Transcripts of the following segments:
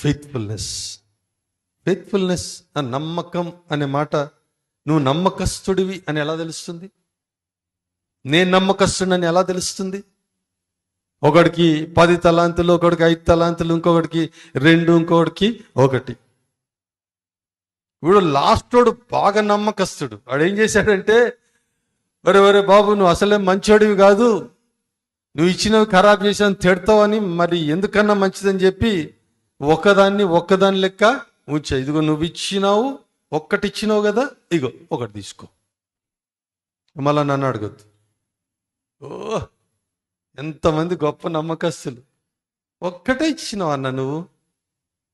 Faithfulness. Faithfulness, నమ్మకం అనే మాట, నువ్వు నమ్మకస్తుడివి అని ఎలా తెలుస్తుంది? నేను నమ్మకస్తుడిని ఎలా తెలుస్తుంది? ఒకడికి 10 తలాంతులు, ఒకడికి 5 తలాంతులు, ఇంకొకడికి 2, ఇంకొకడికి 1. ఇప్పుడు లాస్ట్ వాడు బాగా నమ్మకస్తుడు. వాడు ఏం చేశాడంటే, ఒరే బాబు, నువ్వు అసలే మంచోడివి కాదు, నువ్వు ఇచ్చినవి ఖరాబ్ చేసావు, తిడతావని, మరి ఎందుకన్నా మంచిదని చెప్పి ఒక్కదాని లెక్క ఉంచా. ఇదిగో నువ్వు ఇచ్చినావు, ఒక్కటి ఇచ్చినావు కదా, ఇగో ఒకటి తీసుకో, మళ్ళా నన్ను అడగద్దు. ఓ, ఎంతమంది గొప్ప నమ్మకస్తులు. ఒక్కటే ఇచ్చినావు అన్న నువ్వు,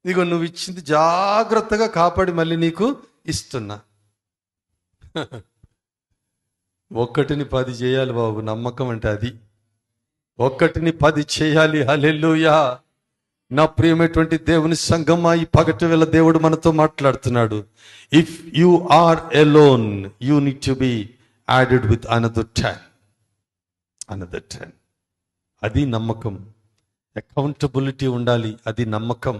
ఇదిగో నువ్వు ఇచ్చింది జాగ్రత్తగా కాపాడి మళ్ళీ నీకు ఇస్తున్నా. 1ని 10 చేయాలి బాబు, నమ్మకం అంటే అది. 1ని 10 చేయాలి. హల్లెలూయా. నా ప్రియమైనటువంటి దేవుని సంగమా, ఈ పగటి వేళ దేవుడు మనతో మాట్లాడుతున్నాడు. If you are alone, you need to be added with another 10. అది నమ్మకం. అకౌంటబిలిటీ ఉండాలి, అది నమ్మకం.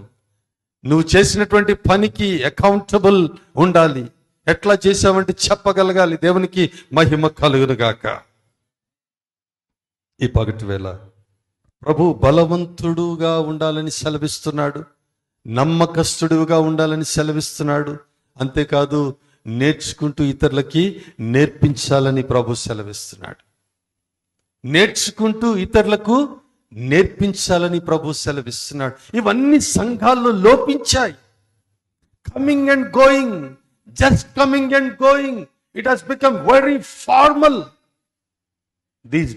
నువ్వు చేసినటువంటి పనికి అకౌంటబుల్ ఉండాలి. ఎట్లా చేసావంటే చెప్పగలగాలి. దేవునికి మహిమ కలుగునుగాక. ఈ పగటి వేళ ప్రభు బలవంతుడుగా ఉండాలని సెలవిస్తున్నాడు, నమ్మకస్తుడుగా ఉండాలని సెలవిస్తున్నాడు. అంతేకాదు, నేర్చుకుంటూ ఇతరులకి నేర్పించాలని ప్రభు సెలవిస్తున్నాడు. నేర్చుకుంటూ ఇతరులకు నేర్పించాలని ప్రభు సెలవిస్తున్నాడు. ఇవన్నీ సంఘాల్లో లోపించాయి. Coming and going, just coming and going, it has become very formal these